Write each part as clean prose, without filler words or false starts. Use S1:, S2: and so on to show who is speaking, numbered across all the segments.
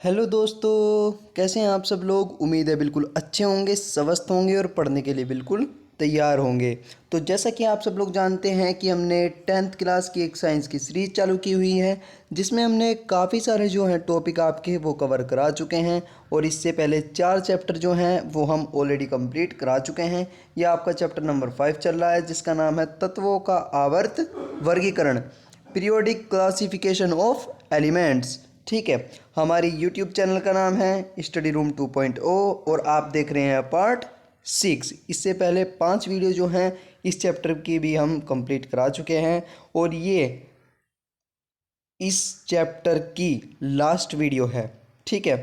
S1: Hello दोस्तों, कैसे हैं आप सब लोग। उम्मीद है बिल्कुल अच्छे होंगे, स्वस्थ होंगे और पढ़ने के लिए बिल्कुल तैयार होंगे। तो जैसा कि आप सब लोग जानते हैं कि हमने 10th क्लास की एक साइंस की सीरीज़ चालू की हुई है, जिसमें हमने काफ़ी सारे जो हैं टॉपिक आपके वो कवर करा चुके हैं। और इससे पहले 4 चैप्टर जो हैं वो हम ऑलरेडी कंप्लीट करा चुके हैं। यह आपका चैप्टर नंबर 5 चल रहा है, जिसका नाम है तत्वों का आवर्त वर्गीकरण, पीरियोडिक क्लासिफिकेशन ऑफ एलिमेंट्स। ठीक है, हमारी यूट्यूब चैनल का नाम है स्टडी रूम 2.0 और आप देख रहे हैं पार्ट 6। इससे पहले 5 वीडियो जो हैं इस चैप्टर की भी हम कंप्लीट करा चुके हैं और ये इस चैप्टर की लास्ट वीडियो है। ठीक है,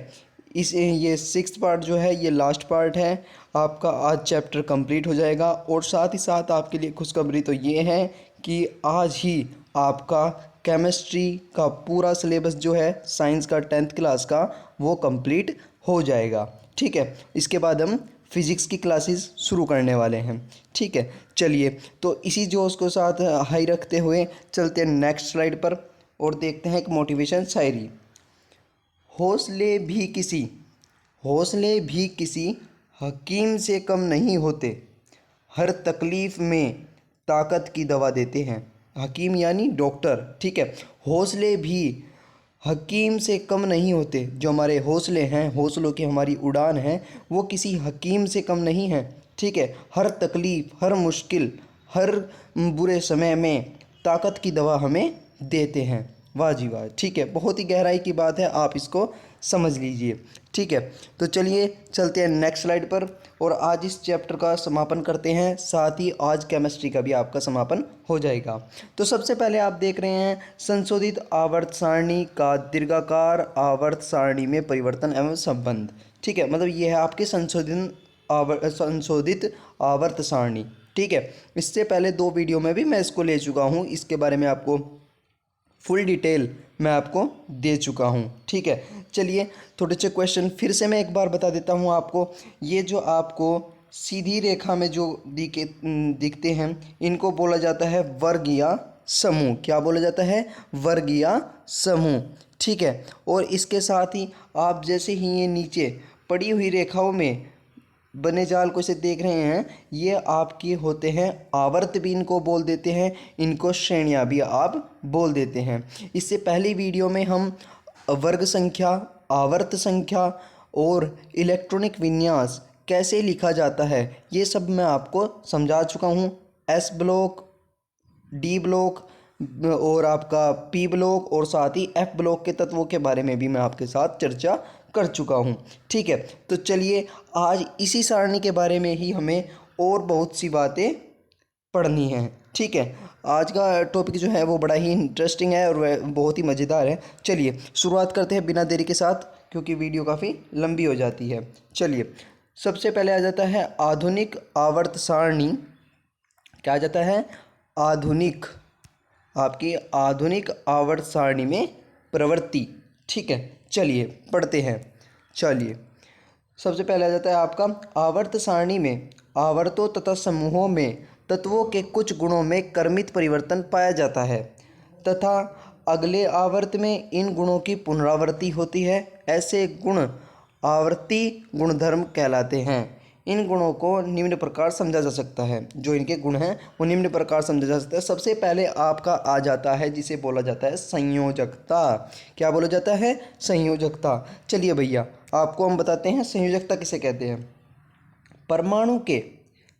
S1: ये 6th पार्ट जो है ये लास्ट पार्ट है। आपका आज चैप्टर कंप्लीट हो जाएगा और साथ ही साथ आपके लिए खुशखबरी तो ये है कि आज ही आपका केमिस्ट्री का पूरा सिलेबस जो है साइंस का 10th क्लास का वो कंप्लीट हो जाएगा। ठीक है, इसके बाद हम फिज़िक्स की क्लासेस शुरू करने वाले हैं। ठीक है, चलिए तो इसी जोश को साथ हाई रखते हुए चलते हैं नेक्स्ट स्लाइड पर और देखते हैं एक मोटिवेशन शायरी। हौसले भी किसी हौसले भी किसी हकीम से कम नहीं होते, हर तकलीफ़ में ताकत की दवा देते हैं। हकीम यानी डॉक्टर। ठीक है, हौसले भी हकीम से कम नहीं होते। जो हमारे हौसले हैं, हौसलों की हमारी उड़ान है, वो किसी हकीम से कम नहीं है। ठीक है, हर तकलीफ़, हर मुश्किल, हर बुरे समय में ताकत की दवा हमें देते हैं। वाह जी वाह। ठीक है, बहुत ही गहराई की बात है, आप इसको समझ लीजिए। ठीक है, तो चलिए चलते हैं नेक्स्ट स्लाइड पर और आज इस चैप्टर का समापन करते हैं। साथ ही आज केमिस्ट्री का भी आपका समापन हो जाएगा। तो सबसे पहले आप देख रहे हैं संशोधित आवर्त सारणी का दीर्घाकार आवर्त सारणी में परिवर्तन एवं संबंध। ठीक है, मतलब ये है आपके संशोधित आवर्त सारणी। ठीक है, इससे पहले 2 वीडियो में भी मैं इसको ले चुका हूँ, इसके बारे में आपको फुल डिटेल मैं आपको दे चुका हूँ। ठीक है, चलिए थोड़े से क्वेश्चन फिर से मैं एक बार बता देता हूँ आपको। ये जो आपको सीधी रेखा में जो दिखते हैं, इनको बोला जाता है वर्ग या समूह। क्या बोला जाता है? वर्ग या समूह। ठीक है, और इसके साथ ही आप जैसे ही ये नीचे पड़ी हुई रेखाओं में बने जाल को इसे देख रहे हैं, ये आपके होते हैं आवर्त भी इनको बोल देते हैं, इनको श्रेणियां भी आप बोल देते हैं। इससे पहली वीडियो में हम वर्ग संख्या, आवर्त संख्या और इलेक्ट्रॉनिक विन्यास कैसे लिखा जाता है ये सब मैं आपको समझा चुका हूँ। एस ब्लॉक, डी ब्लॉक और आपका पी ब्लॉक और साथ ही एफ ब्लॉक के तत्वों के बारे में भी मैं आपके साथ चर्चा कर चुका हूँ। ठीक है, तो चलिए आज इसी सारणी के बारे में ही हमें और बहुत सी बातें पढ़नी हैं। ठीक है, आज का टॉपिक जो है वो बड़ा ही इंटरेस्टिंग है और वह बहुत ही मज़ेदार है। चलिए शुरुआत करते हैं बिना देरी के साथ, क्योंकि वीडियो काफ़ी लंबी हो जाती है। चलिए सबसे पहले आ जाता है आधुनिक आवर्त सारणी। क्या आ जाता है? आधुनिक, आपकी आधुनिक आवर्त सारणी में प्रवृत्ति। ठीक है, चलिए पढ़ते हैं। चलिए सबसे पहले आ जाता है आपका आवर्त सारणी में आवर्तों तथा समूहों में तत्वों के कुछ गुणों में क्रमित परिवर्तन पाया जाता है तथा अगले आवर्त में इन गुणों की पुनरावृत्ति होती है। ऐसे गुण आवर्ती गुणधर्म कहलाते हैं। इन गुणों को निम्न प्रकार समझा जा सकता है। जो इनके गुण हैं वो निम्न प्रकार समझा जा सकता है। सबसे पहले आपका आ जाता है जिसे बोला जाता है संयोजकता। क्या बोला जाता है? संयोजकता। चलिए भैया आपको हम बताते हैं संयोजकता किसे कहते हैं। परमाणु के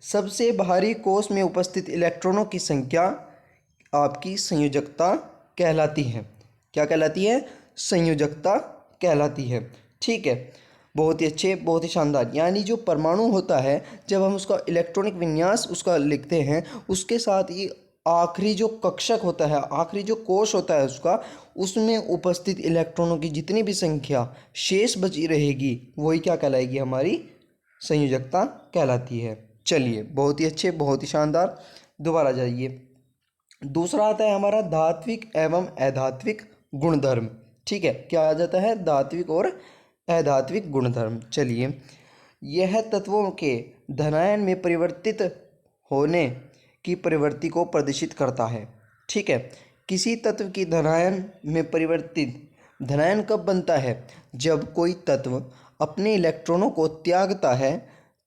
S1: सबसे बाहरी कोश में उपस्थित इलेक्ट्रॉनों की संख्या आपकी संयोजकता कहलाती है। क्या कहलाती है? संयोजकता कहलाती है। ठीक है, बहुत ही अच्छे, बहुत ही शानदार। यानी जो परमाणु होता है, जब हम उसका इलेक्ट्रॉनिक विन्यास उसका लिखते हैं, उसके साथ ही आखिरी जो कक्षक होता है, आखिरी जो कोश होता है उसका, उसमें उपस्थित इलेक्ट्रॉनों की जितनी भी संख्या शेष बची रहेगी वही क्या कहलाएगी? हमारी संयोजकता कहलाती है। चलिए बहुत ही अच्छे, बहुत ही शानदार। दोबारा जाइए। दूसरा आता है हमारा धात्विक एवं अधात्विक गुणधर्म। ठीक है, क्या आ जाता है? धात्विक और अधात्विक गुणधर्म। चलिए, यह तत्वों के धनायन में परिवर्तित होने की प्रवृत्ति को प्रदर्शित करता है। ठीक है, किसी तत्व की धनायन में परिवर्तित धनायन कब बनता है? जब कोई तत्व अपने इलेक्ट्रॉनों को त्यागता है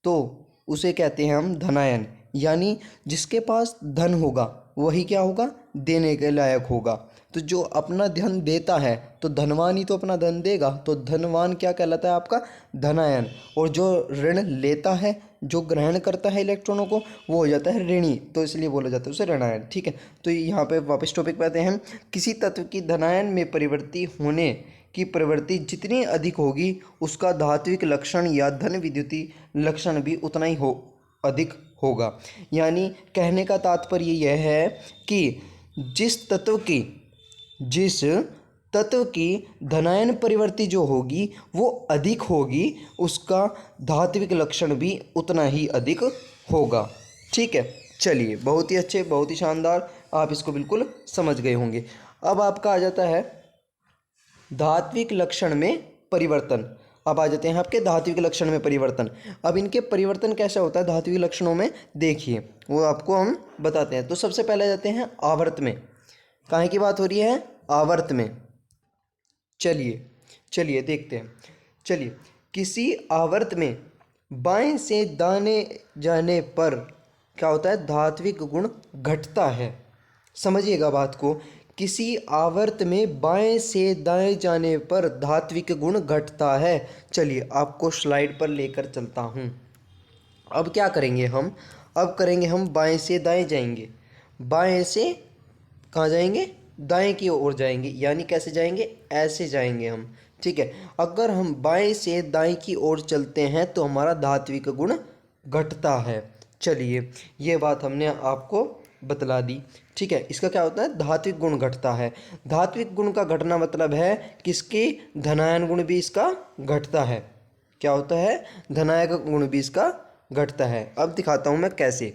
S1: तो उसे कहते हैं हम धनायन। यानी जिसके पास धन होगा वही क्या होगा? देने के लायक होगा। तो जो अपना धन देता है तो धनवान ही तो अपना धन देगा, तो धनवान क्या कहलाता है? आपका धनायन। और जो ऋण लेता है, जो ग्रहण करता है इलेक्ट्रॉनों को, वो हो जाता है ऋणी, तो इसलिए बोला जाता है उसे ऋणायन। ठीक है, तो यहाँ पे वापस टॉपिक पे आते हैं हम। किसी तत्व की धनायन में परिवर्ती होने की प्रवृत्ति जितनी अधिक होगी उसका धात्विक लक्षण या धन विद्युतीय लक्षण भी उतना ही अधिक होगा। यानी कहने का तात्पर्य यह है कि जिस तत्व की धनायन प्रवृत्ति जो होगी वो अधिक होगी, उसका धात्विक लक्षण भी उतना ही अधिक होगा। ठीक है, चलिए, बहुत ही अच्छे, बहुत ही शानदार, आप इसको बिल्कुल समझ गए होंगे। अब आपका आ जाता है धात्विक लक्षण में परिवर्तन। अब आ जाते हैं आपके धात्विक लक्षण में परिवर्तन। अब इनके परिवर्तन कैसा होता है धात्विक लक्षणों में, देखिए वो आपको हम बताते हैं। तो सबसे पहले आ जाते हैं आवर्त में। कहाँ की बात हो रही है? आवर्त में। चलिए देखते हैं। चलिए, किसी आवर्त में बाएं से दाएं जाने पर क्या होता है? धात्विक गुण घटता है। समझिएगा बात को, किसी आवर्त में बाएं से दाएं जाने पर धात्विक गुण घटता है। चलिए आपको स्लाइड पर लेकर चलता हूँ। अब क्या करेंगे हम? अब करेंगे हम बाएं से दाएं जाएंगे। बाएं से कहाँ जाएंगे? दाएं की ओर जाएंगे। यानी कैसे जाएंगे? ऐसे जाएंगे हम। ठीक है, अगर हम बाएं से दाएं की ओर चलते हैं तो हमारा धात्विक गुण घटता है। चलिए, ये बात हमने आपको बतला दी। ठीक है, इसका क्या होता है? धात्विक गुण घटता है। धात्विक गुण का घटना मतलब है किसके? धनायन गुण भी इसका घटता है। क्या होता है? धनायक गुण भी इसका घटता है। अब दिखाता हूँ मैं कैसे।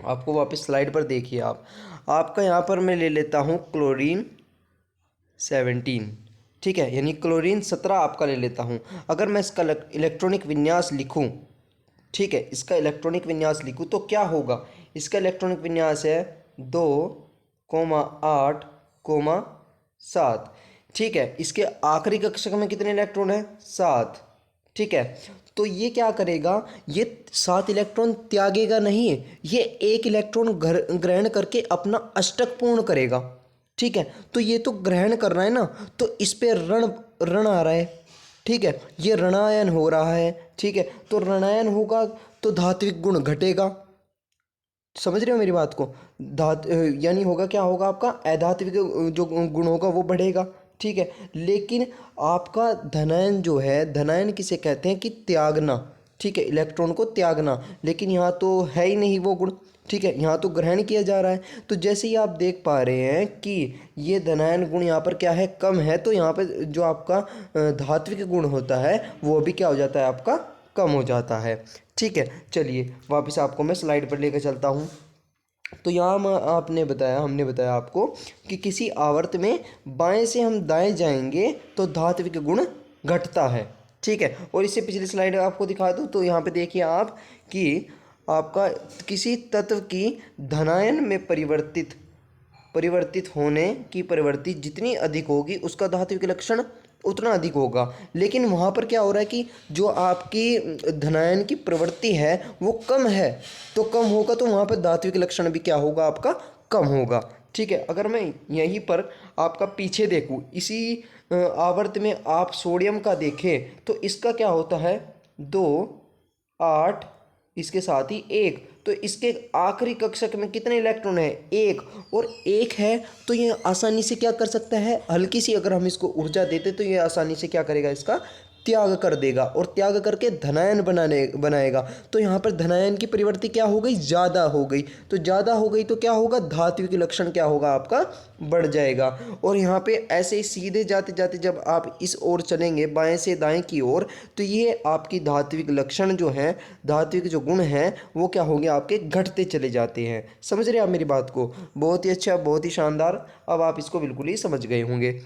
S1: आपको वापस स्लाइड पर देखिए। आपका यहाँ पर मैं ले लेता हूँ क्लोरीन 17। ठीक है, यानी क्लोरीन 17 आपका ले लेता हूँ। अगर मैं इसका इलेक्ट्रॉनिक विन्यास लिखूँ, ठीक है, इसका इलेक्ट्रॉनिक विन्यास लिखूँ तो क्या होगा? इसका इलेक्ट्रॉनिक विन्यास है 2,8,7। ठीक है, इसके आखिरी कक्षक में कितने इलेक्ट्रॉन है? 7। ठीक है, तो ये क्या करेगा? ये 7 इलेक्ट्रॉन त्यागेगा नहीं, ये एक इलेक्ट्रॉन ग्रहण करके अपना अष्टक पूर्ण करेगा। ठीक है, तो ये तो ग्रहण कर रहा है ना, तो इस पे ऋण आ रहा है। ठीक है, ये ऋणायन हो रहा है। ठीक है, तो ऋणायन होगा तो धात्विक गुण घटेगा। समझ रहे हो मेरी बात को? यानी होगा क्या होगा? आपका अधात्विक जो गुण होगा वो बढ़ेगा। ठीक है, लेकिन आपका धनायन जो है, धनायन किसे कहते हैं? कि त्यागना। ठीक है, इलेक्ट्रॉन को त्यागना, लेकिन यहाँ तो है ही नहीं वो गुण। ठीक है, यहाँ तो ग्रहण किया जा रहा है। तो जैसे ही आप देख पा रहे हैं कि ये धनायन गुण यहाँ पर क्या है? कम है, तो यहाँ पर जो आपका धात्विक गुण होता है वो भी क्या हो जाता है? आपका कम हो जाता है। ठीक है, चलिए वापस आपको मैं स्लाइड पर लेकर चलता हूँ। तो यहाँ हमने बताया आपको कि किसी आवर्त में बाएं से हम दाएं जाएंगे तो धात्विक गुण घटता है। ठीक है, और इससे पिछली स्लाइड आपको दिखा दूँ तो यहाँ पे देखिए आप कि आपका किसी तत्व की धनायन में परिवर्तित होने की प्रवृत्ति जितनी अधिक होगी उसका धात्विक लक्षण उतना अधिक होगा। लेकिन वहाँ पर क्या हो रहा है कि जो आपकी धनायन की प्रवृत्ति है वो कम है, तो कम होगा तो वहाँ पर धात्विक लक्षण भी क्या होगा? आपका कम होगा। ठीक है, अगर मैं यहीं पर आपका पीछे देखूँ, इसी आवर्त में आप सोडियम का देखें तो इसका क्या होता है? 2, 8, इसके साथ ही 1, तो इसके आखिरी कक्षक में कितने इलेक्ट्रॉन है? 1, और 1 है तो ये आसानी से क्या कर सकता है? हल्की सी अगर हम इसको ऊर्जा देते तो ये आसानी से क्या करेगा? इसका त्याग कर देगा, और त्याग करके धनायन बनाएगा। तो यहाँ पर धनायन की प्रवृत्ति क्या हो गई? ज़्यादा हो गई। तो ज़्यादा हो गई तो क्या होगा? धात्विक लक्षण क्या होगा? आपका बढ़ जाएगा। और यहाँ पे ऐसे ही सीधे जाते जाते जब आप इस ओर चलेंगे बाएं से दाएं की ओर, तो ये आपकी धात्विक लक्षण जो है, धात्विक जो गुण हैं वो क्या होंगे? आपके घटते चले जाते हैं। समझ रहे हैं आप मेरी बात को? बहुत ही अच्छा, बहुत ही शानदार। अब आप इसको बिल्कुल ही समझ गए होंगे।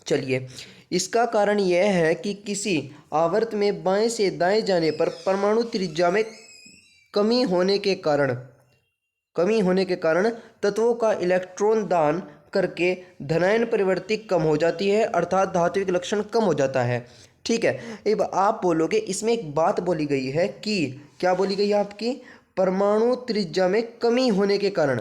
S1: चलिए, इसका कारण यह है कि किसी आवर्त में बाएं से दाएं जाने पर परमाणु त्रिज्या में कमी होने के कारण तत्वों का इलेक्ट्रॉन दान करके धनायन प्रवृत्ति कम हो जाती है, अर्थात धात्विक लक्षण कम हो जाता है। ठीक है, अब आप बोलोगे इसमें एक बात बोली गई है कि क्या बोली गई है आपकी, परमाणु त्रिज्या में कमी होने के कारण।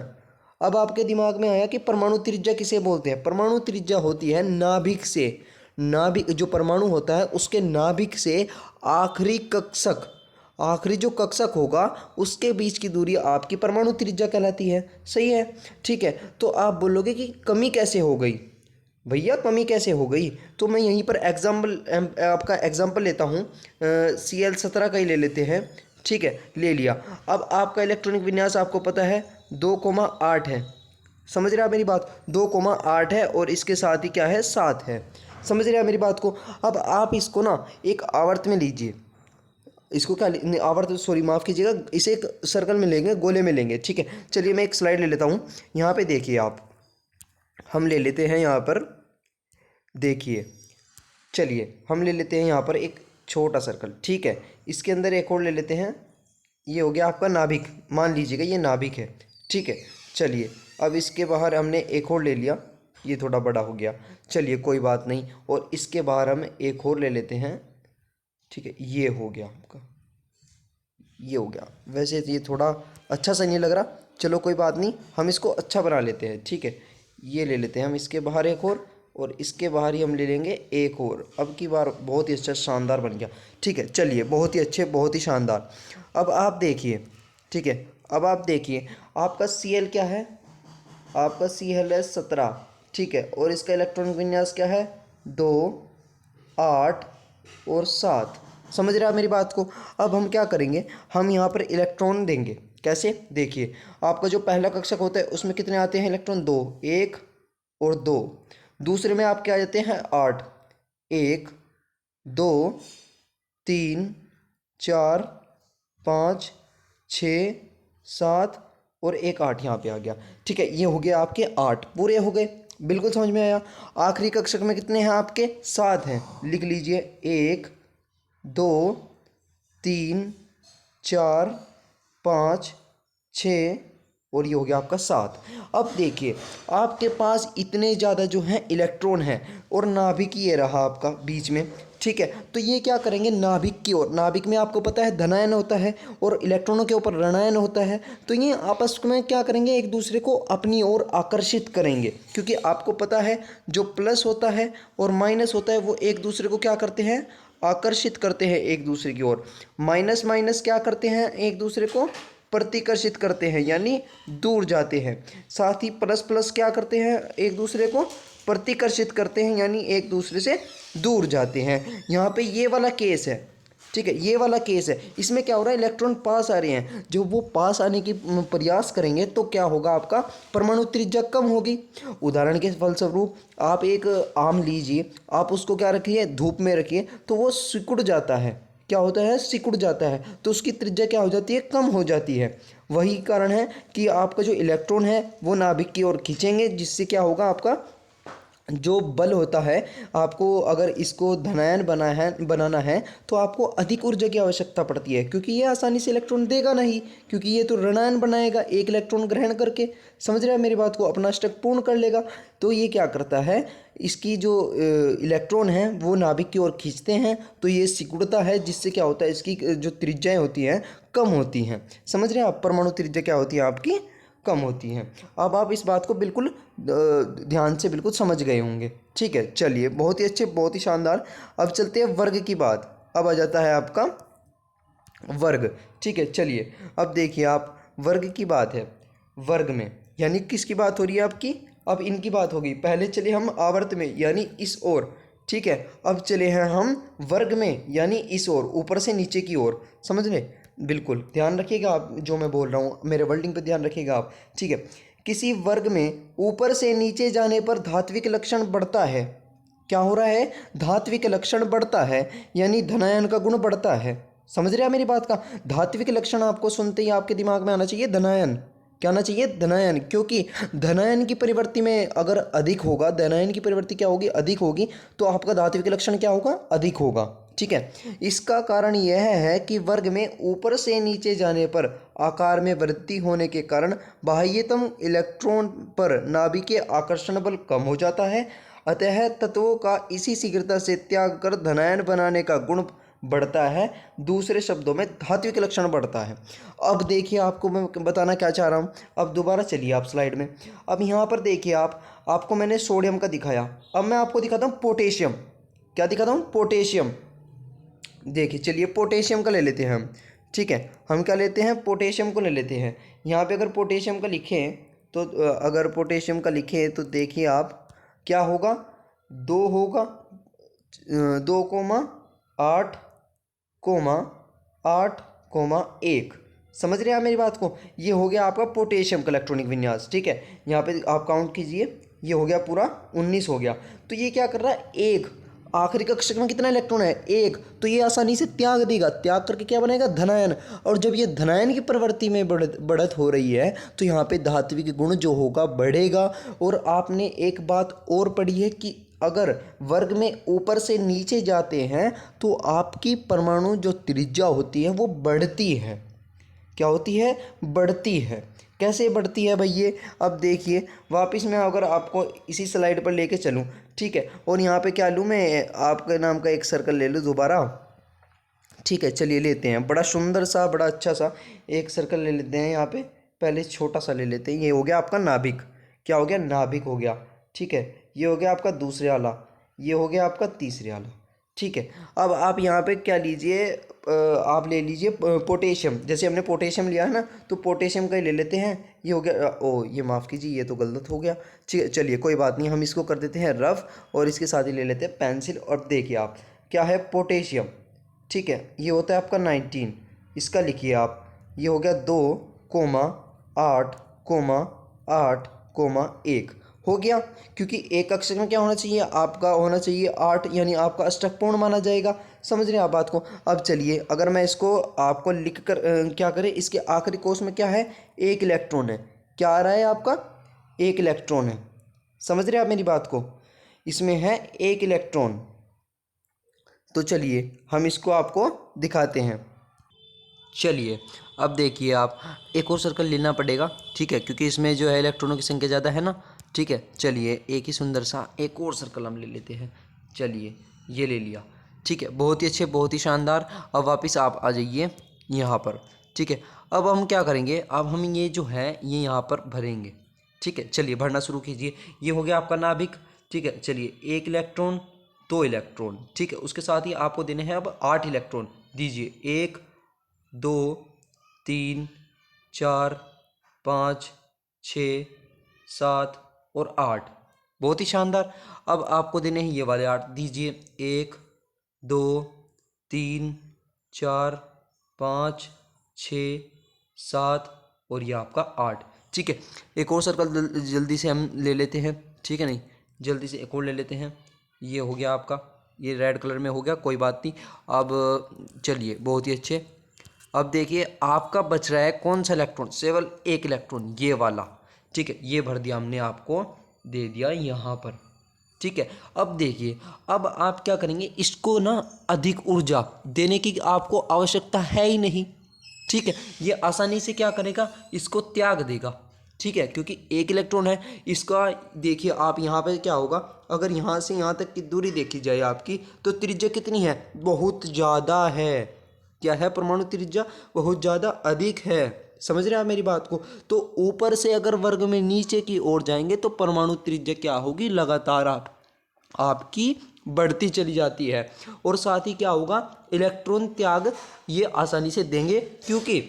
S1: अब आपके दिमाग में आया कि परमाणु त्रिज्या किसे बोलते हैं। परमाणु त्रिज्या होती है नाभिक से, नाभिक जो परमाणु होता है उसके नाभिक से आखिरी कक्षक, आखिरी जो कक्षक होगा उसके बीच की दूरी आपकी परमाणु त्रिज्या कहलाती है। सही है, ठीक है। तो आप बोलोगे कि कमी कैसे हो गई भैया, कमी कैसे हो गई, तो मैं यहीं पर आपका एग्जाम्पल लेता हूँ। Cl17 का ही ले लेते हैं। ठीक है, ले लिया। अब आपका इलेक्ट्रॉनिक विन्यास आपको पता है 2,8 है। समझ रहे हैं आप मेरी बात, 2,8 है और इसके साथ ही क्या है, 7 है। समझ रहे हैं मेरी बात को। अब आप इसको ना एक आवर्त में लीजिए, इसको क्या आवर्त, सॉरी माफ़ कीजिएगा, इसे एक सर्कल में लेंगे, गोले में लेंगे। ठीक है, चलिए मैं एक स्लाइड ले लेता हूँ। यहाँ पे देखिए आप, हम ले लेते हैं यहाँ पर, देखिए, चलिए हम ले लेते हैं यहाँ पर एक छोटा सर्कल। ठीक है, इसके अंदर एक और ले लेते हैं। ये हो गया आपका नाभिक, मान लीजिएगा ये नाभिक है। ठीक है, चलिए अब इसके बाहर हमने एक और ले लिया, ये थोड़ा बड़ा हो गया, चलिए कोई बात नहीं। और इसके बाहर हम एक और ले लेते हैं। ठीक है, ये हो गया आपका, ये हो गया। वैसे ये थोड़ा अच्छा सा नहीं लग रहा, चलो कोई बात नहीं, हम इसको अच्छा बना लेते हैं। ठीक है, ये ले लेते हैं हम इसके बाहर एक और इसके बाहर ही हम ले लेंगे एक और। अब की बार बहुत ही अच्छा शानदार बन गया। ठीक है, चलिए बहुत ही अच्छे, बहुत ही शानदार। अब आप देखिए, ठीक है, अब आप देखिए आपका Cl क्या है, आपका Cl है 17। ठीक है, और इसका इलेक्ट्रॉनिक विन्यास क्या है, 2, 8 और 7। समझ रहे हैं आप मेरी बात को। अब हम क्या करेंगे, हम यहाँ पर इलेक्ट्रॉन देंगे। कैसे, देखिए आपका जो पहला कक्षक होता है उसमें कितने आते हैं इलेक्ट्रॉन, 2, 1 और 2। दूसरे में आपके आ जाते हैं 8, 1, 2, 3, 4, 5, 6, 7 और एक 8 यहाँ पे आ गया। ठीक है, ये हो गया आपके 8 पूरे हो गए, बिल्कुल समझ में आया। आखिरी कक्षक में कितने हैं आपके, 7 हैं, लिख लीजिए 1, 2, 3, 4, 5, 6 और ये हो गया आपका 7। अब देखिए आपके पास इतने ज़्यादा जो हैं इलेक्ट्रॉन हैं और नाभिक ये रहा आपका बीच में। ठीक है, तो ये क्या करेंगे, नाभिक की ओर, नाभिक में आपको पता है धनायन होता है और इलेक्ट्रॉनों के ऊपर ऋणायन होता है, तो ये आपस में क्या करेंगे, एक दूसरे को अपनी ओर आकर्षित करेंगे। क्योंकि आपको पता है जो प्लस होता है और माइनस होता है वो एक दूसरे को क्या करते हैं, आकर्षित करते हैं एक दूसरे की ओर। माइनस माइनस क्या करते हैं, एक दूसरे को प्रतिकर्षित करते हैं, यानी दूर जाते हैं। साथ ही प्लस प्लस क्या करते हैं, एक दूसरे को प्रतिकर्षित करते हैं, यानी एक दूसरे से दूर जाते हैं। यहाँ पे ये वाला केस है। ठीक है, ये वाला केस है। इसमें क्या हो रहा है, इलेक्ट्रॉन पास आ रहे हैं, जो वो पास आने की प्रयास करेंगे तो क्या होगा, आपका परमाणु त्रिज्या कम होगी। उदाहरण के फलस्वरूप आप एक आम लीजिए, आप उसको क्या रखिए, धूप में रखिए, तो वो सिकुड़ जाता है। क्या होता है, सिकुड़ जाता है, तो उसकी त्रिज्या क्या हो जाती है, कम हो जाती है। वही कारण है कि आपका जो इलेक्ट्रॉन है वो नाभिक की ओर खींचेंगे, जिससे क्या होगा, आपका जो बल होता है, आपको अगर इसको धनायन बनाना है तो आपको अधिक ऊर्जा की आवश्यकता पड़ती है, क्योंकि ये आसानी से इलेक्ट्रॉन देगा नहीं, क्योंकि ये तो ऋणायन बनाएगा, एक इलेक्ट्रॉन ग्रहण करके, समझ रहे हैं मेरी बात को, अपना अष्टक पूर्ण कर लेगा। तो ये क्या करता है, इसकी जो इलेक्ट्रॉन है वो नाभिक की ओर खींचते हैं, तो ये सिकुड़ता है, जिससे क्या होता है, इसकी जो त्रिज्याएँ होती हैं कम होती हैं। समझ रहे हैं आप, परमाणु त्रिज्या क्या होती है आपकी, कम होती हैं। अब आप इस बात को बिल्कुल ध्यान से बिल्कुल समझ गए होंगे। ठीक है, चलिए बहुत ही अच्छे, बहुत ही शानदार। अब चलते हैं वर्ग की बात। अब आ जाता है आपका वर्ग। ठीक है, चलिए अब देखिए आप, वर्ग की बात है, वर्ग में यानी किसकी बात हो रही है आपकी, अब इनकी बात होगी। पहले चले हम आवर्त में, यानी इस ओर। ठीक है, अब चले हैं हम वर्ग में, यानी इस ओर, ऊपर से नीचे की ओर। समझ रहे, बिल्कुल ध्यान रखिएगा आप, जो मैं बोल रहा हूँ मेरे वर्डिंग पे ध्यान रखिएगा आप। ठीक है, किसी वर्ग में ऊपर से नीचे जाने पर धात्विक लक्षण बढ़ता है। क्या हो रहा है, धात्विक लक्षण बढ़ता है, यानी धनायन का गुण बढ़ता है। समझ रहे हैं मेरी बात का, धात्विक लक्षण आपको सुनते ही आपके दिमाग में आना चाहिए धनायन। क्या आना चाहिए, धनायन, क्योंकि धनायन की परिवर्ती में अगर अधिक होगा, धनायन की परिवर्ती क्या होगी, अधिक होगी, तो आपका धात्विक लक्षण क्या होगा, अधिक होगा। ठीक है। इसका कारण यह है कि वर्ग में ऊपर से नीचे जाने पर आकार में वृद्धि होने के कारण बाह्यतम इलेक्ट्रॉन पर नाभिकीय आकर्षण बल कम हो जाता है, अतः तत्वों का इसी शीघ्रता से त्याग कर धनायन बनाने का गुण बढ़ता है। दूसरे शब्दों में धात्विक लक्षण बढ़ता है। अब देखिए, आपको मैं बताना क्या चाह रहा हूँ। अब दोबारा चलिए आप स्लाइड में। अब यहाँ पर देखिए, आपको मैंने सोडियम का दिखाया, अब मैं आपको दिखाता हूँ पोटेशियम। क्या दिखाता हूँ? पोटेशियम। देखिए चलिए पोटेशियम का ले लेते हैं हम, ठीक है। हम क्या लेते हैं? पोटेशियम को ले लेते हैं। यहाँ पे अगर पोटेशियम का लिखें तो अगर पोटेशियम का लिखें तो देखिए आप क्या होगा, 2 होगा, 2,8, 8,1। समझ रहे हैं आप मेरी बात को? ये हो गया आपका पोटेशियम का इलेक्ट्रॉनिक विन्यास, ठीक है। यहाँ पे आप काउंट कीजिए, ये हो गया पूरा 19 हो गया। तो ये क्या कर रहा है? एक आखिरी कक्षक में कितना इलेक्ट्रॉन है? 1। तो ये आसानी से त्याग देगा, त्याग करके क्या बनेगा? धनायन। और जब ये धनायन की प्रवृत्ति में बढ़त हो रही है तो यहाँ पे धात्विक गुण जो होगा बढ़ेगा। और आपने एक बात और पढ़ी है कि अगर वर्ग में ऊपर से नीचे जाते हैं तो आपकी परमाणु जो त्रिज्या होती है वो बढ़ती है। क्या होती है? बढ़ती है। कैसे बढ़ती है भाई ये? अब देखिए वापस मैं अगर आपको इसी स्लाइड पर लेके चलूँ, ठीक है, और यहाँ पे क्या लूँ मैं? आपके नाम का एक सर्कल ले लूँ दोबारा, ठीक है। चलिए लेते हैं बड़ा सुंदर सा, बड़ा अच्छा सा एक सर्कल ले लेते हैं। यहाँ पे पहले छोटा सा ले लेते हैं। ये हो गया आपका नाभिक। क्या हो गया? नाभिक हो गया, ठीक है। ये हो गया आपका दूसरे वाला, ये हो गया आपका तीसरे वाला, ठीक है। अब आप यहाँ पे क्या लीजिए, आप ले लीजिए पोटेशियम। जैसे हमने पोटेशियम लिया है ना, तो पोटेशियम का ही ले लेते हैं। ये हो गया, ओ ये माफ़ कीजिए, ये तो गलत हो गया, ठीक है। चलिए कोई बात नहीं, हम इसको कर देते हैं रफ, और इसके साथ ही ले लेते हैं पेंसिल। और देखिए आप क्या है? पोटेशियम, ठीक है। ये होता है आपका 19, इसका लिखिए आप। ये हो गया 2,8,8,1 हो गया। क्योंकि एक अक्षर में क्या होना चाहिए? आपका होना चाहिए 8, यानी आपका अष्टक पूर्ण माना जाएगा। समझ रहे हैं आप बात को? अब चलिए अगर मैं इसको आपको लिख कर क्या करें, इसके आखिरी कोष में क्या है? 1 इलेक्ट्रॉन है। क्या आ रहा है आपका? 1 इलेक्ट्रॉन है। समझ रहे हैं आप मेरी बात को? इसमें है 1 इलेक्ट्रॉन। तो चलिए हम इसको आपको दिखाते हैं। चलिए अब देखिए आप, एक और सर्कल लेना पड़ेगा, ठीक है, क्योंकि इसमें जो है इलेक्ट्रॉनों की संख्या ज़्यादा है ना, ठीक है। चलिए एक ही सुंदर सा एक और सर्कल हम ले लेते हैं। चलिए ये ले लिया, ठीक है। बहुत ही अच्छे, बहुत ही शानदार। अब वापस आप आ जाइए यहाँ पर, ठीक है। अब हम क्या करेंगे? अब हम ये जो है ये यहाँ पर भरेंगे, ठीक है। चलिए भरना शुरू कीजिए। ये हो गया आपका नाभिक, ठीक है। चलिए 1 इलेक्ट्रॉन, 2 इलेक्ट्रॉन, ठीक है। उसके साथ ही आपको देने हैं अब 8 इलेक्ट्रॉन। दीजिए 1, 2, 3, 4, 5, 6, 7 और 8। बहुत ही शानदार। अब आपको देने हैं ये वाले 8। दीजिए 1, 2, 3, 4, 5, 6, 7 और ये आपका 8, ठीक है। एक और सर्कल जल्दी से हम ले लेते हैं, ठीक है। नहीं, जल्दी से एक और ले लेते हैं। ये हो गया आपका, ये रेड कलर में हो गया, कोई बात नहीं। अब चलिए बहुत ही अच्छे। अब देखिए आपका बच रहा है कौन सा इलेक्ट्रॉन? केवल 1 इलेक्ट्रॉन, ये वाला, ठीक है। ये भर दिया हमने, आपको दे दिया यहाँ पर, ठीक है। अब देखिए, अब आप क्या करेंगे? इसको ना अधिक ऊर्जा देने की आपको आवश्यकता है ही नहीं, ठीक है। ये आसानी से क्या करेगा? इसको त्याग देगा, ठीक है। क्योंकि 1 इलेक्ट्रॉन है इसका। देखिए आप यहाँ पे क्या होगा, अगर यहाँ से यहाँ तक की दूरी देखी जाए आपकी, तो त्रिज्या कितनी है? बहुत ज़्यादा है। क्या है? परमाणु त्रिज्या बहुत ज़्यादा अधिक है। समझ रहे हैं आप मेरी बात को? तो ऊपर से अगर वर्ग में नीचे की ओर जाएंगे तो परमाणु त्रिज्या क्या होगी? लगातार आपकी बढ़ती चली जाती है। और साथ ही क्या होगा? इलेक्ट्रॉन त्याग ये आसानी से देंगे, क्योंकि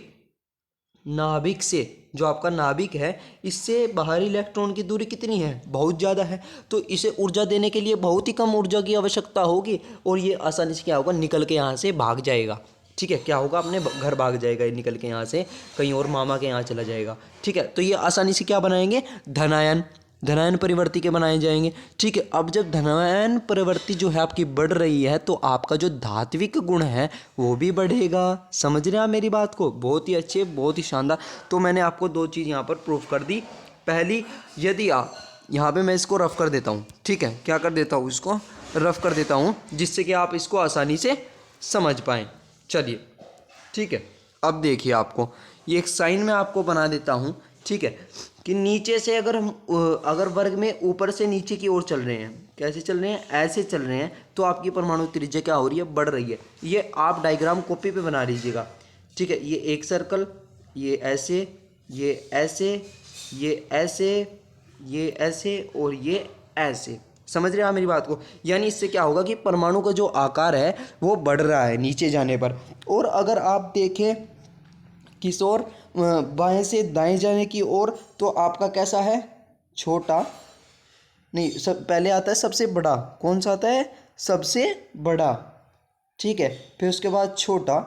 S1: नाभिक से, जो आपका नाभिक है, इससे बाहरी इलेक्ट्रॉन की दूरी कितनी है? बहुत ज़्यादा है। तो इसे ऊर्जा देने के लिए बहुत ही कम ऊर्जा की आवश्यकता होगी, और ये आसानी से क्या होगा? निकल के यहाँ से भाग जाएगा, ठीक है। क्या होगा? अपने घर भाग जाएगा, ये निकल के यहाँ से कहीं और मामा के यहाँ चला जाएगा, ठीक है। तो ये आसानी से क्या बनाएंगे? धनायन परिवर्ती के बनाए जाएंगे, ठीक है। अब जब धनायन परिवर्ती जो है आपकी बढ़ रही है तो आपका जो धात्विक गुण है वो भी बढ़ेगा। समझ रहे हैं आप मेरी बात को? बहुत ही अच्छे, बहुत ही शानदार। तो मैंने आपको 2 चीज़ यहाँ पर प्रूफ कर दी। पहली, यदि आप यहाँ पे मैं इसको रफ कर देता हूँ, ठीक है। क्या कर देता हूँ? इसको रफ कर देता हूँ, जिससे कि आप इसको आसानी से समझ पाएँ। चलिए ठीक है, अब देखिए आपको ये एक साइन मैं आपको बना देता हूँ, ठीक है, कि नीचे से अगर हम अगर वर्ग में ऊपर से नीचे की ओर चल रहे हैं, कैसे चल रहे हैं, ऐसे चल रहे हैं, तो आपकी परमाणु त्रिज्या क्या हो रही है, बढ़ रही है। ये आप डायग्राम कॉपी पे बना लीजिएगा, ठीक है। ये एक सर्कल, ये ऐसे, ये ऐसे, ये ऐसे, ये ऐसे और ये ऐसे, समझ रहे हैं आप मेरी बात को। यानी इससे क्या होगा कि परमाणु का जो आकार है वो बढ़ रहा है नीचे जाने पर। और अगर आप देखें किस ओर, बाएं से दाएं जाने की ओर, तो आपका कैसा है, छोटा, नहीं सब पहले आता है सबसे बड़ा, कौन सा आता है, सबसे बड़ा, ठीक है। फिर उसके बाद छोटा,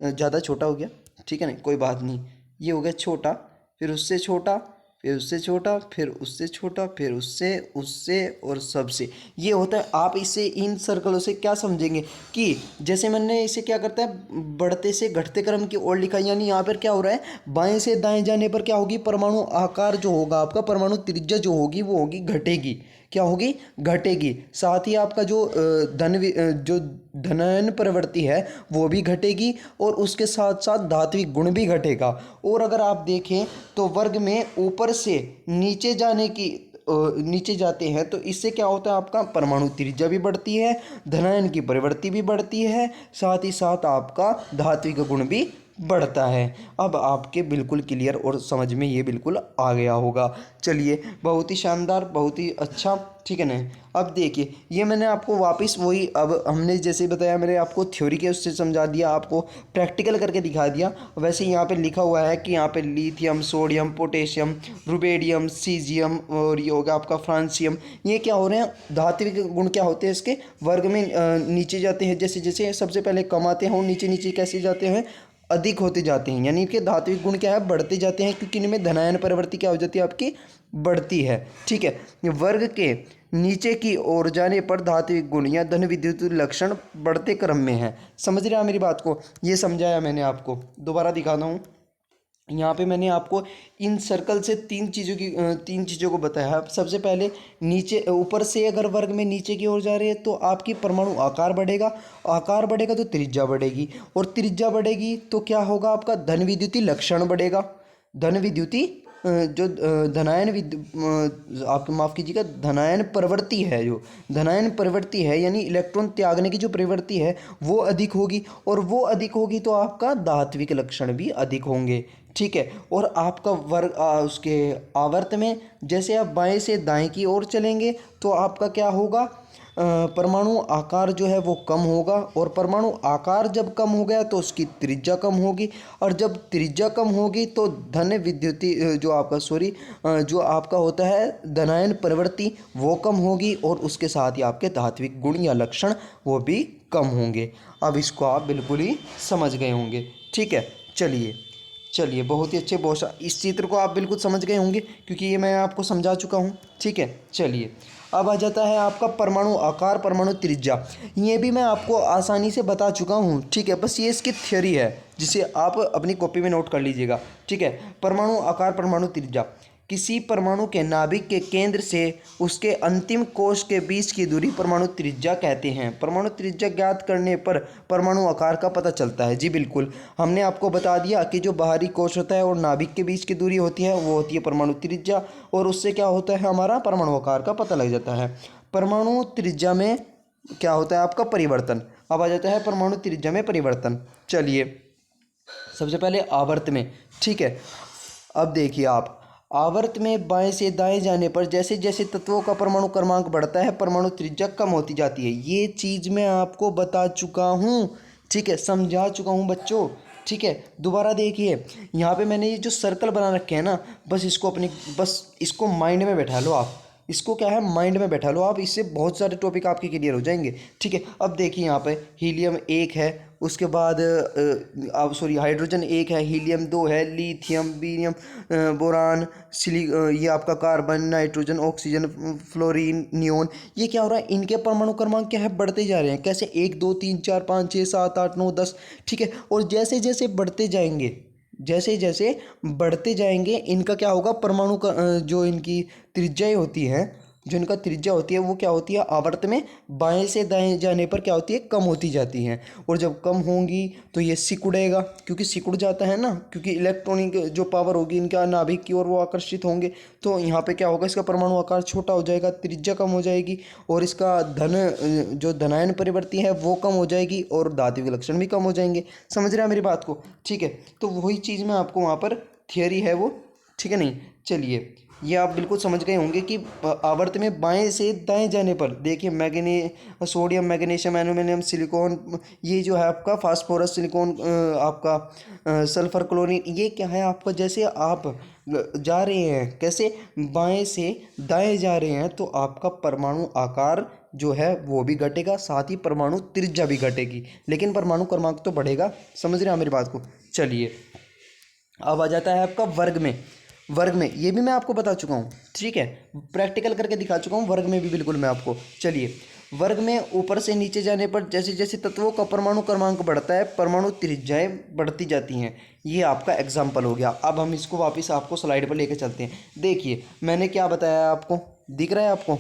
S1: ज़्यादा छोटा हो गया, ठीक है, नहीं कोई बात नहीं, ये हो गया छोटा, फिर उससे छोटा, फिर उससे छोटा, फिर उससे छोटा, फिर उससे, उससे और सबसे, ये होता है। आप इसे इन सर्कलों से क्या समझेंगे कि जैसे मैंने इसे क्या करता है, बढ़ते से घटते क्रम की ओर लिखा, यानी यहाँ पर क्या हो रहा है, बाएं से दाएं जाने पर क्या होगी, परमाणु आकार जो होगा आपका, परमाणु त्रिज्या जो होगी वो होगी, घटेगी, क्या होगी, घटेगी। साथ ही आपका जो जो धनायन प्रवृत्ति है वो भी घटेगी, और उसके साथ साथ धात्विक गुण भी घटेगा। और अगर आप देखें तो वर्ग में ऊपर से नीचे जाने की नीचे जाते हैं तो इससे क्या होता है, आपका परमाणु त्रिज्या भी बढ़ती है, धनायन की प्रवृत्ति भी बढ़ती है, साथ ही साथ आपका धात्विक गुण भी बढ़ता है। अब आपके बिल्कुल क्लियर और समझ में ये बिल्कुल आ गया होगा। चलिए बहुत ही शानदार, बहुत ही अच्छा, ठीक है ना। अब देखिए ये मैंने आपको वापस वही, अब हमने जैसे बताया, मैंने आपको थ्योरी के उससे समझा दिया, आपको प्रैक्टिकल करके दिखा दिया। वैसे यहाँ पे लिखा हुआ है कि यहाँ पे lithium, sodium, potassium, rubidium, caesium और ये होगा आपका फ्रांसियम, ये क्या हो रहे हैं, धात्विक गुण क्या होते हैं इसके, वर्ग में नीचे जाते हैं, जैसे जैसे सबसे पहले कम आते हैं और नीचे नीचे कैसे जाते हैं, अधिक होते जाते हैं। यानी कि धात्विक गुण क्या है, बढ़ते जाते हैं, क्योंकि इनमें धनायन प्रवृत्ति क्या हो जाती है, आपकी बढ़ती है, ठीक है। वर्ग के नीचे की ओर जाने पर धात्विक गुण या धन विद्युत लक्षण बढ़ते क्रम में है। समझ रहे हैं मेरी बात को, ये समझाया मैंने आपको, दोबारा दिखाता हूँ। यहाँ पे मैंने आपको इन सर्कल से तीन चीज़ों को बताया है। सबसे पहले नीचे, ऊपर से अगर वर्ग में नीचे की ओर जा रही है तो आपकी परमाणु आकार बढ़ेगा, आकार बढ़ेगा तो त्रिज्या बढ़ेगी, और त्रिज्या बढ़ेगी तो क्या होगा, आपका धन विद्युती लक्षण बढ़ेगा। धन विद्युती जो धनायन आप माफ़ कीजिएगा, धनायन प्रवृत्ति है, जो धनायन प्रवृत्ति है यानी इलेक्ट्रॉन त्यागने की जो प्रवृत्ति है वो अधिक होगी, और वो अधिक होगी तो आपका धात्विक लक्षण भी अधिक होंगे, ठीक है। और आपका वर्ग उसके आवर्त में जैसे आप बाएं से दाएं की ओर चलेंगे तो आपका क्या होगा, परमाणु आकार जो है वो कम होगा, और परमाणु आकार जब कम हो गया तो उसकी त्रिज्या कम होगी, और जब त्रिज्या कम होगी तो धन विद्युती जो आपका जो आपका होता है धनायन प्रवृत्ति वो कम होगी, और उसके साथ ही आपके धात्विक गुण या लक्षण वो भी कम होंगे। अब इसको आप बिल्कुल ही समझ गए होंगे, ठीक है। चलिए बहुत ही अच्छे, बहुत इस चित्र को आप बिल्कुल समझ गए होंगे क्योंकि ये मैं आपको समझा चुका हूँ, ठीक है। चलिए अब आ जाता है आपका परमाणु आकार, परमाणु त्रिज्या, ये भी मैं आपको आसानी से बता चुका हूँ, ठीक है। बस ये इसकी थ्योरी है जिसे आप अपनी कॉपी में नोट कर लीजिएगा, ठीक है। परमाणु आकार, परमाणु त्रिज्या, किसी परमाणु के नाभिक के केंद्र से उसके अंतिम कोश के बीच की दूरी परमाणु त्रिज्या कहते हैं। परमाणु त्रिज्या ज्ञात करने पर परमाणु आकार का पता चलता है। जी बिल्कुल, हमने आपको बता दिया कि जो बाहरी कोश होता है और नाभिक के बीच की दूरी होती है वो होती है परमाणु त्रिज्या, और उससे क्या होता है, हमारा परमाणु आकार का पता लग जाता है। परमाणु त्रिज्या में क्या होता है, आपका परिवर्तन। अब आ जाता है परमाणु त्रिज्या में परिवर्तन। चलिए सबसे पहले आवर्त में, ठीक है। अब देखिए आप आवर्त में बाएं से दाएं जाने पर जैसे जैसे तत्वों का परमाणु क्रमांक बढ़ता है परमाणु त्रिज्या कम होती जाती है। ये चीज़ मैं आपको बता चुका हूँ, ठीक है, समझा चुका हूँ बच्चों, ठीक है। दोबारा देखिए यहाँ पे मैंने ये जो सर्कल बना रखे हैं ना, बस इसको माइंड में बैठा लो आप, इसको क्या है, माइंड में बैठा लो आप, इससे बहुत सारे टॉपिक आपके क्लियर हो जाएंगे, ठीक है। अब देखिए यहाँ पे हीलियम 1 है, उसके बाद हाइड्रोजन 1 है, हीलियम 2 है, लिथियम, बीरियम, बोरान, ये आपका carbon, nitrogen, oxygen, fluorine, neon, ये क्या हो रहा है, इनके परमाणु क्रमांक क्या है, बढ़ते जा रहे हैं। कैसे, 1 2 3 4 5 6 7 8 9 10, ठीक है। और जैसे जैसे बढ़ते जाएंगे, जैसे जैसे बढ़ते जाएंगे इनका क्या होगा, परमाणु का जो इनकी त्रिज्याएं होती हैं जो इनका त्रिज्या होती है वो क्या होती है, आवर्त में बाएं से दाएं जाने पर क्या होती है, कम होती जाती हैं। और जब कम होंगी तो ये सिकुड़ेगा, क्योंकि सिकुड़ जाता है ना, क्योंकि इलेक्ट्रॉनिक जो पावर होगी इनका नाभिक की ओर वो आकर्षित होंगे। तो यहाँ पे क्या होगा, इसका परमाणु आकार छोटा हो जाएगा, त्रिज्या कम हो जाएगी, और इसका जो धनायन परिवर्ती है वो कम हो जाएगी, और धात्विक लक्षण भी कम हो जाएंगे। समझ रहे हैं मेरी बात को? ठीक है, तो वही चीज़ मैं आपको वहाँ पर थियरी है वो, ठीक है नहीं। चलिए, ये आप बिल्कुल समझ गए होंगे कि आवर्त में बाएं से दाएं जाने पर देखिए सोडियम, मैग्नीशियम, एल्यूमिनियम, सिलिकॉन, ये जो है आपका फास्फोरस, सिलिकॉन, आपका सल्फर, क्लोरीन, ये क्या है आपका, जैसे आप जा रहे हैं कैसे, बाएं से दाएं जा रहे हैं, तो आपका परमाणु आकार जो है वो भी घटेगा, साथ ही परमाणु त्रिज्या भी घटेगी, लेकिन परमाणु क्रमांक तो बढ़ेगा। समझ रहे हैं मेरी बात को? चलिए, अब आ जाता है आपका वर्ग में। वर्ग में ये भी मैं आपको बता चुका हूँ, ठीक है, प्रैक्टिकल करके दिखा चुका हूँ, वर्ग में भी बिल्कुल मैं आपको। चलिए, वर्ग में ऊपर से नीचे जाने पर जैसे जैसे तत्वों का परमाणु क्रमांक बढ़ता है, परमाणु त्रिज्याएं बढ़ती जाती हैं। ये आपका एग्जाम्पल हो गया। अब हम इसको वापस आपको स्लाइड पर लेके चलते हैं। देखिए मैंने क्या बताया आपको, दिख रहा है आपको?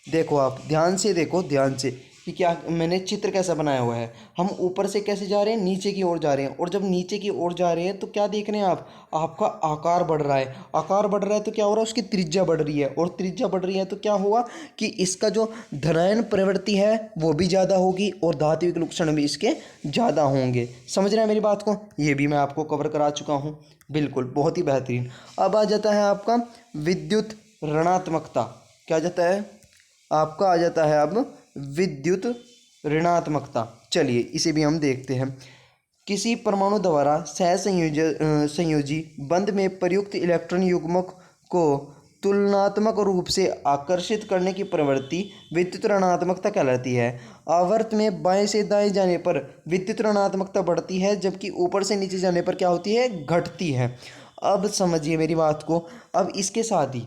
S1: देखो, आप ध्यान से देखो, ध्यान से, कि क्या मैंने चित्र कैसा बनाया हुआ है। हम ऊपर से कैसे जा रहे हैं, नीचे की ओर जा रहे हैं, और जब नीचे की ओर जा रहे हैं तो क्या देख रहे हैं आप, आपका आकार बढ़ रहा है। आकार बढ़ रहा है तो क्या हो रहा है, उसकी त्रिज्या बढ़ रही है, और त्रिज्या बढ़ रही है तो क्या हुआ कि इसका जो धनायन प्रवृत्ति है वो भी ज़्यादा होगी, और धात्विक लक्षण भी इसके ज़्यादा होंगे। समझ रहे हैं मेरी बात को? ये भी मैं आपको कवर करा चुका हूँ, बिल्कुल, बहुत ही बेहतरीन। अब आ जाता है आपका विद्युत ऋणात्मकता। क्या आ जाता है आपका, आ जाता है अब विद्युत ऋणात्मकता। चलिए इसे भी हम देखते हैं। किसी परमाणु द्वारा संयोजी बंध में प्रयुक्त इलेक्ट्रॉन युग्मक को तुलनात्मक रूप से आकर्षित करने की प्रवृत्ति विद्युत ऋणात्मकता कहलाती है। आवर्त में बाएं से दाएं जाने पर विद्युत ऋणात्मकता बढ़ती है, जबकि ऊपर से नीचे जाने पर क्या होती है, घटती है। अब समझिए मेरी बात को। अब इसके साथ ही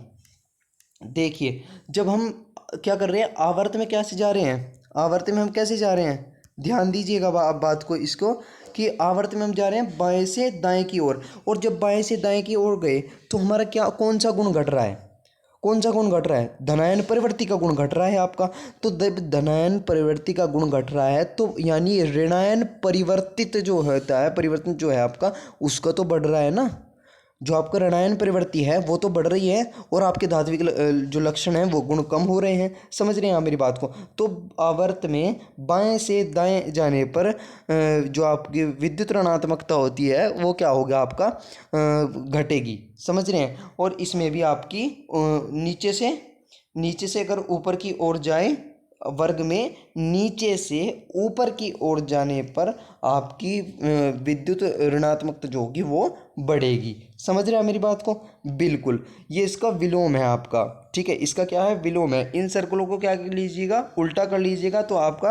S1: देखिए, जब हम क्या कर रहे हैं, आवर्त में कैसे जा रहे हैं, आवर्त में हम कैसे जा रहे हैं, ध्यान दीजिएगा आप बात को, इसको, कि आवर्त में हम जा रहे हैं बाएं से दाएं की ओर, और जब बाएं से दाएं की ओर गए तो हमारा क्या, कौन सा गुण घट रहा है, कौन सा गुण घट रहा है, धनायन परिवर्ती का गुण घट रहा है आपका। तो जब धनायन परिवर्ती का गुण घट रहा है तो यानी ऋणायन परिवर्तित जो होता है, परिवर्तन जो है आपका, उसका तो बढ़ रहा है ना। जो आपका ऋणायन परिवर्ती है वो तो बढ़ रही है, और आपके धात्विक जो लक्षण हैं वो गुण कम हो रहे हैं। समझ रहे हैं आप मेरी बात को? तो आवर्त में बाएं से दाएं जाने पर जो आपकी विद्युत ऋणात्मकता होती है वो क्या होगा आपका, घटेगी। समझ रहे हैं? और इसमें भी आपकी नीचे से अगर ऊपर की ओर जाए, वर्ग में नीचे से ऊपर की ओर जाने पर आपकी विद्युत ऋणात्मकता जो होगी वो बढ़ेगी। समझ रहे हैं मेरी बात को? बिल्कुल, ये इसका विलोम है आपका, ठीक है, इसका क्या है, विलोम है। इन सर्कलों को क्या कर लीजिएगा, उल्टा कर लीजिएगा, तो आपका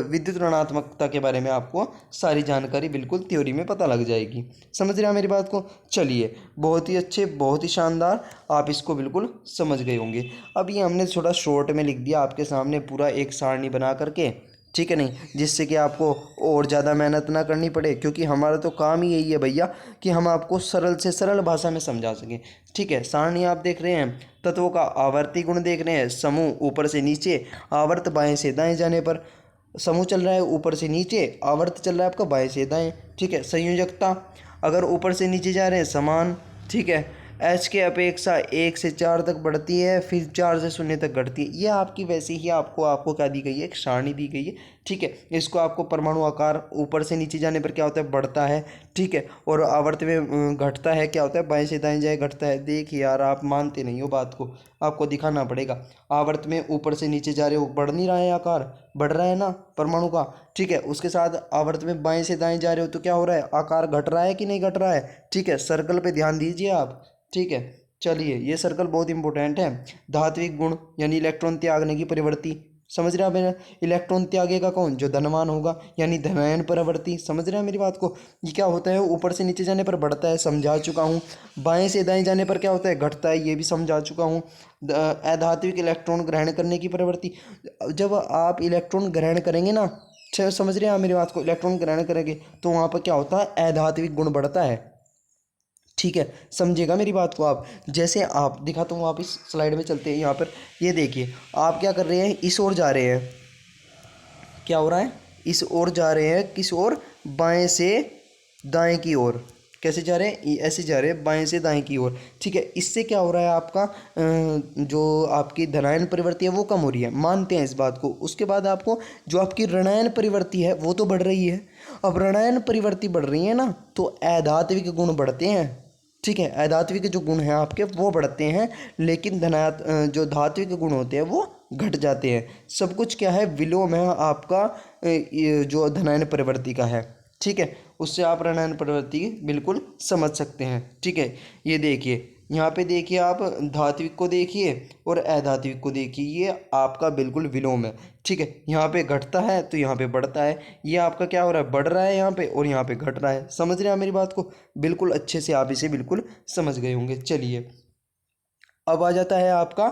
S1: विद्युत ऋणात्मकता के बारे में आपको सारी जानकारी बिल्कुल थ्योरी में पता लग जाएगी। समझ रहे हैं मेरी बात को? चलिए, बहुत ही अच्छे, बहुत ही शानदार, आप इसको बिल्कुल समझ गए होंगे। अब ये हमने थोड़ा शॉर्ट में लिख दिया आपके सामने, पूरा एक सारणी बना करके, ठीक है नहीं, जिससे कि आपको और ज़्यादा मेहनत ना करनी पड़े, क्योंकि हमारा तो काम ही यही है भैया कि हम आपको सरल से सरल भाषा में समझा सकें। ठीक है, सारणी आप देख रहे हैं, तत्वों का आवर्ती गुण देख रहे हैं, समूह ऊपर से नीचे, आवर्त बाएं से दाएं जाने पर, समूह चल रहा है ऊपर से नीचे, आवर्त चल रहा है आपका बाएं से दाएं। ठीक है, संयोजकता, अगर ऊपर से नीचे जा रहे हैं समान, ठीक है, एच के अपेक्षा 1 से 4 तक बढ़ती है, फिर 4 से 0 तक घटती है। ये आपकी वैसे ही आपको क्या दी गई है, एक सारणी दी गई है। ठीक है, इसको आपको परमाणु आकार ऊपर से नीचे जाने पर क्या होता है, बढ़ता है। ठीक है, और आवर्त में घटता है, क्या होता है, बाएं से दाएं जाए घटता है। देखिए यार, आप मानते नहीं हो बात को, आपको दिखाना पड़ेगा। आवर्त में ऊपर से नीचे जा रहे हो, बढ़ नहीं रहा है आकार, बढ़ रहा है ना परमाणु का। ठीक है, उसके साथ आवर्त में बाएं से दाएं जा रहे हो तो क्या हो रहा है, आकार घट रहा है कि नहीं घट रहा है। ठीक है, सर्कल पे ध्यान दीजिए आप। ठीक है, चलिए, ये सर्कल बहुत इंपॉर्टेंट है। धात्विक गुण यानी इलेक्ट्रॉन त्यागने की प्रवृत्ति, समझ रहे हैं मेरा, इलेक्ट्रॉन त्यागेगा कौन, जो धनवान होगा, यानी धनायन प्रवृत्ति। समझ रहे हैं मेरी बात को? ये क्या होता है, ऊपर से नीचे जाने पर बढ़ता है, समझा चुका हूँ। बाएं से दाएं जाने पर क्या होता है, घटता है, ये भी समझा चुका हूँ। अधात्विक इलेक्ट्रॉन ग्रहण करने की प्रवृत्ति, जब आप इलेक्ट्रॉन ग्रहण करेंगे ना, समझ रहे हैं आप मेरी बात को, इलेक्ट्रॉन ग्रहण करेंगे तो वहाँ पर क्या होता है, अधात्विक गुण बढ़ता है। ठीक है, समझिएगा मेरी बात को आप। जैसे आप दिखाता हूँ, आप इस स्लाइड में चलते हैं। यहाँ पर ये देखिए, आप क्या कर रहे हैं, इस ओर जा रहे हैं। क्या हो रहा है, इस ओर जा रहे हैं, किस ओर, बाएं से दाएं की ओर। कैसे जा रहे हैं, ऐसे जा रहे हैं बाएं से दाएं की ओर। ठीक है, इससे क्या हो रहा है, आपका जो आपकी धनायन प्रवृत्ति है वो कम हो रही है, मानते हैं इस बात को। उसके बाद आपको जो आपकी ऋणायन प्रवृत्ति है वो तो बढ़ रही है। अब ऋणायन प्रवृत्ति बढ़ रही है ना, तो अधात्विक गुण बढ़ते हैं। ठीक है, अधात्विक जो गुण हैं आपके वो बढ़ते हैं, लेकिन जो धात्विक गुण होते हैं वो घट जाते हैं। सब कुछ क्या है, विलोम है आपका ये जो धनायन प्रवृत्ति का है। ठीक है, उससे आप ऋणायन प्रवृत्ति बिल्कुल समझ सकते हैं। ठीक है, ये देखिए, यहाँ पे देखिए, आप धात्विक को देखिए और अधात्विक को देखिए, ये आपका बिल्कुल विलोम है। ठीक है, यहाँ पे घटता है तो यहाँ पे बढ़ता है। ये आपका क्या हो रहा है, बढ़ रहा है यहाँ पे और यहाँ पे घट रहा है। समझ रहे हैं मेरी बात को, बिल्कुल अच्छे से आप इसे बिल्कुल समझ गए होंगे। चलिए, अब आ जाता है आपका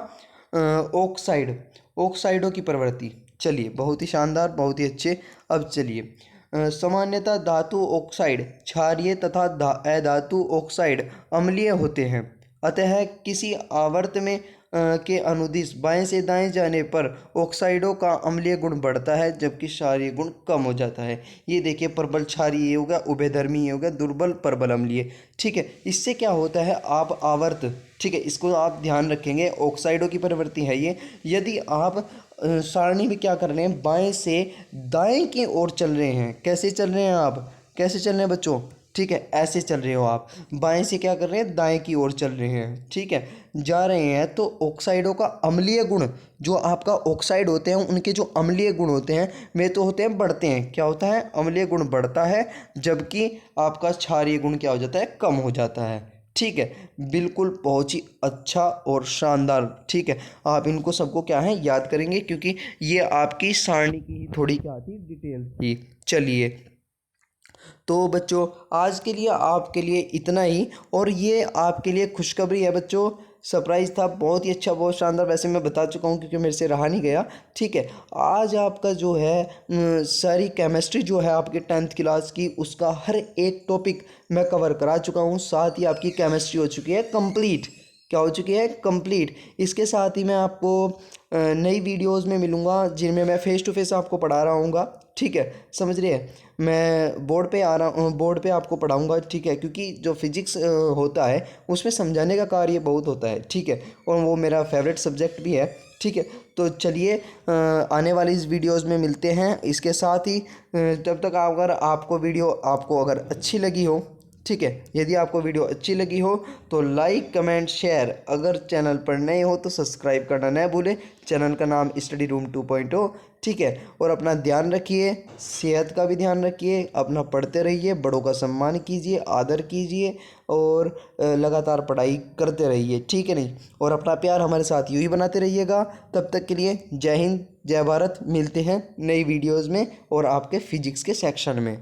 S1: ऑक्साइडों की प्रवृत्ति। चलिए, बहुत ही शानदार, बहुत ही अच्छे। अब चलिए, सामान्यतः धातु ऑक्साइड क्षारीय तथा अधातु ऑक्साइड अम्लीय होते हैं। अतः किसी आवर्त में के अनुदिश बाएं से दाएं जाने पर ऑक्साइडों का अम्लीय गुण बढ़ता है, जबकि क्षारीय गुण कम हो जाता है। ये देखिए, प्रबल क्षारीय ये होगा, उभयधर्मी ये होगा, दुर्बल प्रबल अम्लीय। ठीक है, इससे क्या होता है, आप आवर्त, ठीक है, इसको आप ध्यान रखेंगे, ऑक्साइडों की प्रवृत्ति है ये। यदि आप सारणी में क्या कर रहे हैं, बाएं से दाएं की ओर चल रहे हैं। कैसे चल रहे हैं आप, कैसे चल रहे हैं बच्चों, ठीक है, ऐसे चल रहे हो आप, बाएं से क्या कर रहे हैं, दाएं की ओर चल रहे हैं। ठीक है, जा रहे हैं तो ऑक्साइडों का अम्लीय गुण, जो आपका ऑक्साइड होते हैं उनके जो अम्लीय गुण होते हैं वे तो होते हैं, बढ़ते हैं। क्या होता है, अम्लीय गुण बढ़ता है, जबकि आपका क्षारीय गुण क्या हो जाता है, कम हो जाता है। ठीक है, बिल्कुल बहुत ही अच्छा और शानदार। ठीक है, आप इनको सबको क्या है, याद करेंगे, क्योंकि ये आपकी सारणी की थोड़ी क्या थी, डिटेल थी। चलिए, तो बच्चों आज के लिए आपके लिए इतना ही, और ये आपके लिए खुशखबरी है बच्चों, सरप्राइज़ था, बहुत ही अच्छा, बहुत शानदार। वैसे मैं बता चुका हूँ क्योंकि मेरे से रहा नहीं गया। ठीक है, आज आपका जो है सारी केमिस्ट्री जो है आपके 10th क्लास की, उसका हर एक टॉपिक मैं कवर करा चुका हूँ। साथ ही आपकी केमिस्ट्री हो चुकी है कंप्लीट। क्या हो चुकी है, कंप्लीट। इसके साथ ही मैं आपको नई वीडियोस में मिलूँगा, जिनमें मैं फ़ेस टू फेस आपको पढ़ा रहा हूँगा। ठीक है, समझ रहे हैं, मैं बोर्ड पे आ रहा हूँ, बोर्ड पे आपको पढ़ाऊँगा। ठीक है, क्योंकि जो फिजिक्स होता है उसमें समझाने का कार्य बहुत होता है। ठीक है, और वो मेरा फेवरेट सब्जेक्ट भी है। ठीक है, तो चलिए, आने वाली इस वीडियोस में मिलते हैं। इसके साथ ही तब तक अगर आपको वीडियो अगर अच्छी लगी हो, ठीक है, यदि आपको वीडियो अच्छी लगी हो तो लाइक कमेंट शेयर, अगर चैनल पर नए हो तो सब्सक्राइब करना न भूलें। चैनल का नाम स्टडी रूम 2.0। ठीक है, और अपना ध्यान रखिए, सेहत का भी ध्यान रखिए, अपना पढ़ते रहिए, बड़ों का सम्मान कीजिए, आदर कीजिए, और लगातार पढ़ाई करते रहिए। ठीक है नहीं, और अपना प्यार हमारे साथ यूँ ही बनाते रहिएगा। तब तक के लिए जय हिंद, जय भारत। मिलते हैं नई वीडियोज़ में और आपके फिजिक्स के सेक्शन में।